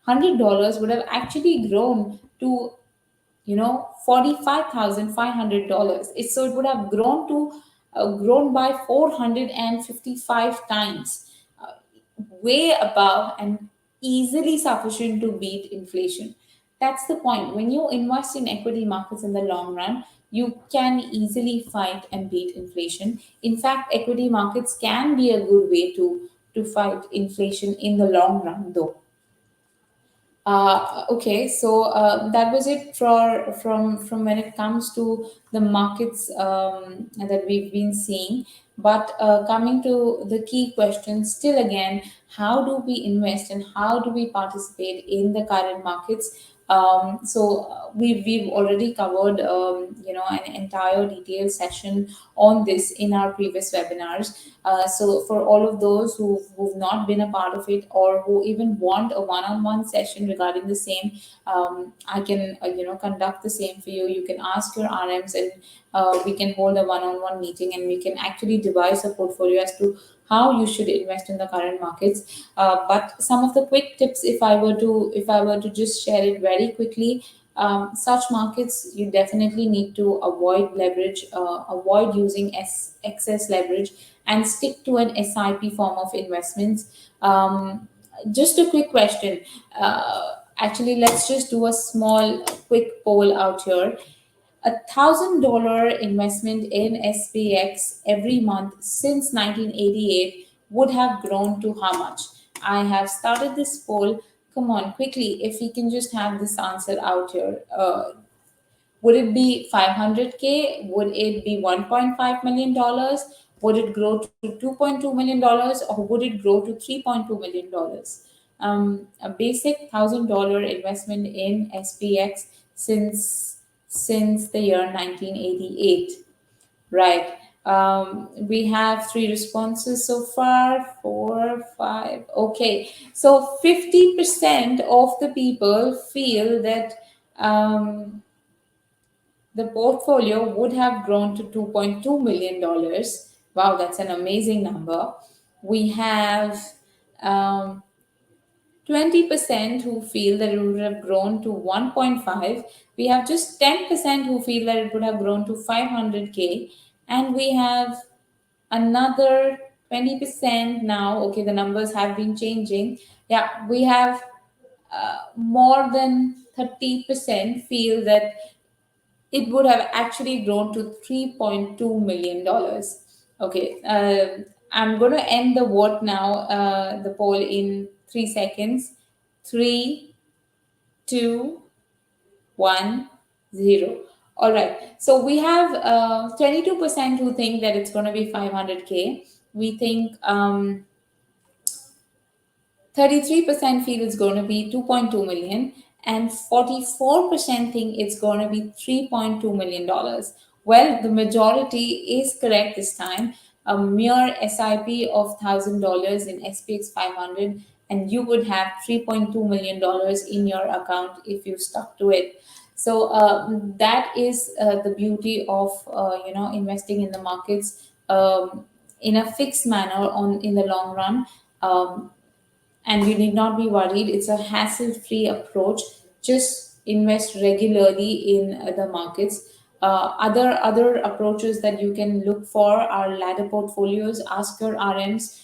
Speaker 1: $100 would have actually grown to $45,500. So it would have grown by 455 times, way above and easily sufficient to beat inflation. That's the point. When you invest in equity markets in the long run, you can easily fight and beat inflation. In fact, equity markets can be a good way to fight inflation in the long run, though. Okay, so that was it from when it comes to the markets that we've been seeing. But coming to the key question, still again, how do we invest and how do we participate in the current markets? We've already covered an entire detailed session on this in our previous webinars. So for all of those who've not been a part of it or who even want a one-on-one session regarding the same, I can conduct the same for you. You can ask your RMs and we can hold a one-on-one meeting and we can actually devise a portfolio as to how you should invest in the current markets. But some of the quick tips, if I were to just share it very quickly, such markets you definitely need to avoid leverage, avoid using excess leverage, and stick to an SIP form of investments. Just a quick question. Actually, let's just do a small quick poll out here. $1,000 investment in SPX every month since 1988 would have grown to how much? I have started this poll. Come on, quickly, if we can just have this answer out here. Would it be 500K? Would it be $1.5 million? Would it grow to $2.2 million, or would it grow to $3.2 million? A basic $1,000 investment in SPX since the year 1988. Right. We have three responses so far, four, five. Okay. So 50% of the people feel that um, the portfolio would have grown to $2.2 million. Wow, that's an amazing number. We have um, 20% who feel that it would have grown to 1.5. We have just 10% who feel that it would have grown to 500K. And we have another 20% now. Okay, the numbers have been changing. Yeah, we have more than 30% feel that it would have actually grown to $3.2 million. Okay, I'm going to end the vote now, the poll in 3 seconds. Three, two, 1, 0. All right. So we have 22% who think that it's going to be 500K. We think 33% feel it's going to be 2.2 million, and 44% think it's going to be $3.2 million. Well, the majority is correct this time. A mere SIP of $1,000 in SPX 500, and you would have $3.2 million in your account if you stuck to it. So that is the beauty of investing in the markets in a fixed manner on in the long run. Um, and you need not be worried. It's a hassle-free approach. Just invest regularly in the markets. Other approaches that you can look for are ladder portfolios. Ask your RMs.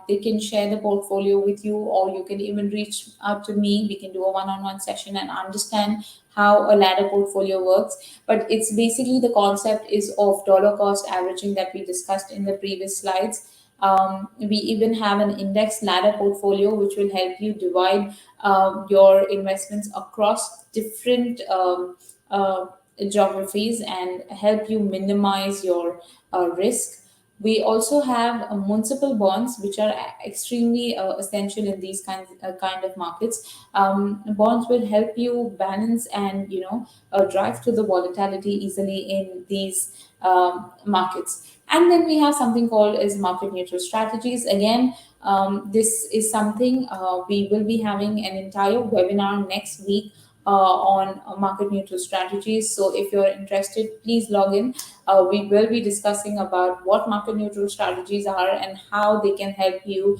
Speaker 1: They can share the portfolio with you, or you can even reach out to me. We can do a one-on-one session and understand how a ladder portfolio works. But it's basically the concept is of dollar cost averaging that we discussed in the previous slides. We even have an index ladder portfolio, which will help you divide your investments across different geographies and help you minimize your risk. We also have municipal bonds, which are extremely essential in these kind of markets. Bonds will help you balance and drive to the volatility easily in these markets. And then we have something called as market neutral strategies. Again, this is something we will be having an entire webinar next week on market neutral strategies. So if you're interested, please log in. We will be discussing about what market neutral strategies are and how they can help you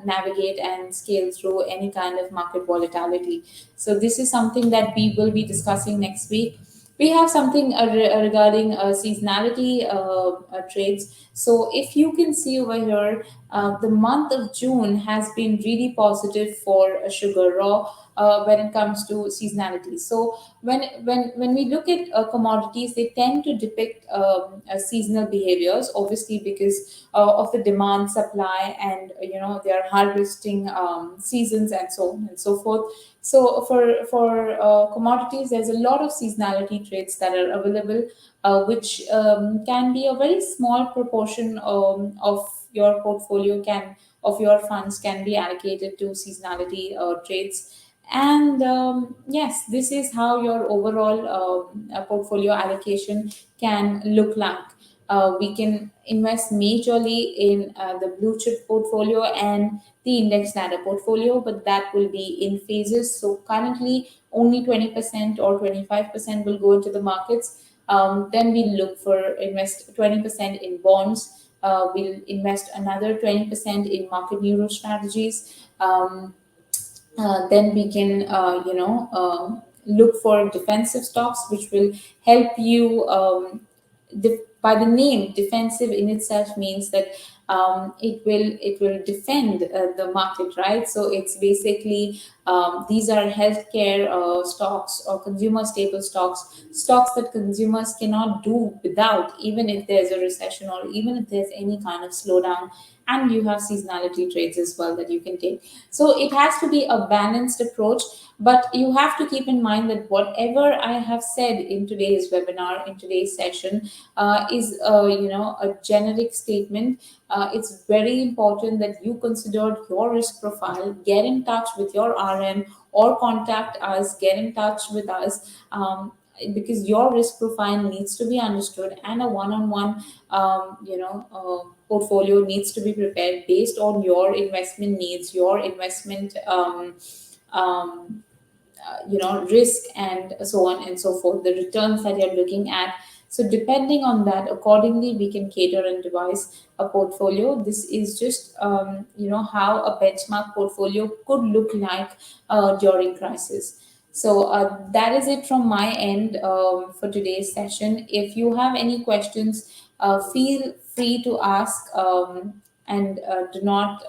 Speaker 1: navigate and scale through any kind of market volatility. So this is something that we will be discussing next week. We have something regarding seasonality trades. So if you can see over here, the month of June has been really positive for sugar raw when it comes to seasonality. So when we look at commodities, they tend to depict seasonal behaviors, obviously because of the demand, supply, and they are harvesting seasons and so on and so forth. So for commodities, there's a lot of seasonality trades that are available, which can be a very small proportion of your portfolio can of your funds can be allocated to seasonality trades. And yes, this is how your overall portfolio allocation can look like. We can invest majorly in the blue chip portfolio and the index ladder portfolio, but that will be in phases. So currently, only 20% or 25% will go into the markets. Then we look for invest 20% in bonds. We'll invest another 20% in market neutral strategies. Then we can look for defensive stocks, which will help you. By the name defensive in itself means that it will defend the market, right? So it's basically these are healthcare stocks or consumer staple stocks that consumers cannot do without, even if there's a recession or even if there's any kind of slowdown. and you have seasonality trades as well that you can take. So it has to be a balanced approach, but you have to keep in mind that whatever I have said in today's webinar, in today's session, is a generic statement. It's very important that you consider your risk profile, get in touch with your RM, or contact us, get in touch with us. Because your risk profile needs to be understood, and a one-on-one portfolio needs to be prepared based on your investment needs, your investment risk, and so on and so forth, the returns that you're looking at. So depending on that, accordingly we can cater and devise a portfolio. This is just how a benchmark portfolio could look like during crisis. So that is it from my end for today's session. If you have any questions, feel free to ask, and do not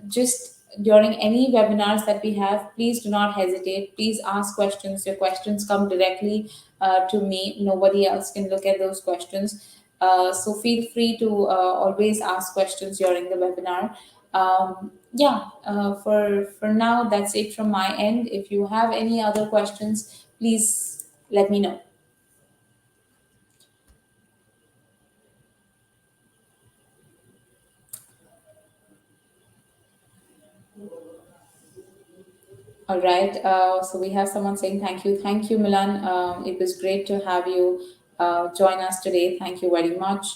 Speaker 1: just during any webinars that we have, please do not hesitate. Please ask questions. Your questions come directly to me. Nobody else can look at those questions. So feel free to always ask questions during the webinar. For now, that's it from my end. If you have any other questions, please let me know. All right. So we have someone saying thank you. Thank you, Milan. It was great to have you join us today. Thank you very much.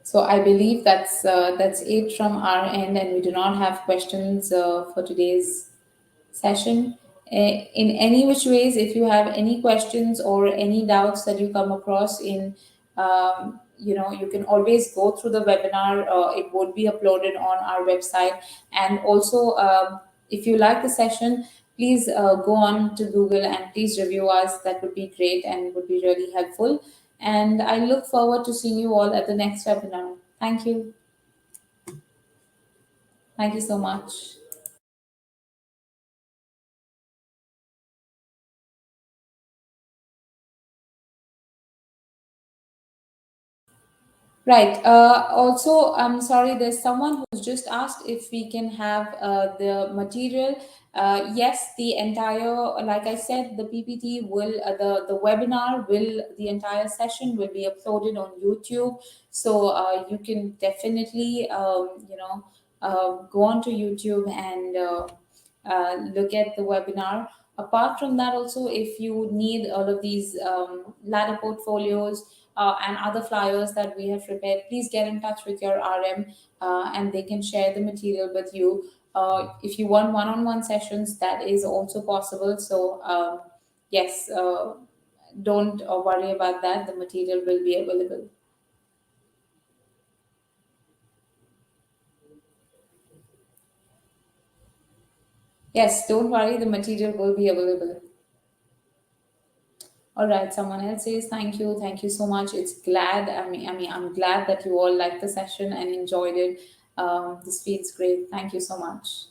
Speaker 1: So I believe that's it from our end, and we do not have questions for today's session. In any which ways, if you have any questions or any doubts that you come across in, you can always go through the webinar. It would be uploaded on our website. And also, if you like the session, please go on to Google and please review us. That would be great and would be really helpful. And I look forward to seeing you all at the next webinar. Thank you. Thank you so much. Right. Also, I'm sorry, there's someone who's just asked if we can have the material. Yes, the entire, like I said, the PPT will, the webinar will, the entire session will be uploaded on YouTube. So you can definitely, go onto YouTube and look at the webinar. Apart from that, also, if you need all of these ladder portfolios and other flyers that we have prepared, please get in touch with your RM and they can share the material with you. If you want one-on-one sessions, that is also possible. So, yes, don't worry about that. The material will be available. Yes, don't worry, the material will be available. All right, someone else says thank you so much. It's glad. I'm glad that you all liked the session and enjoyed it. This feels great. Thank you so much.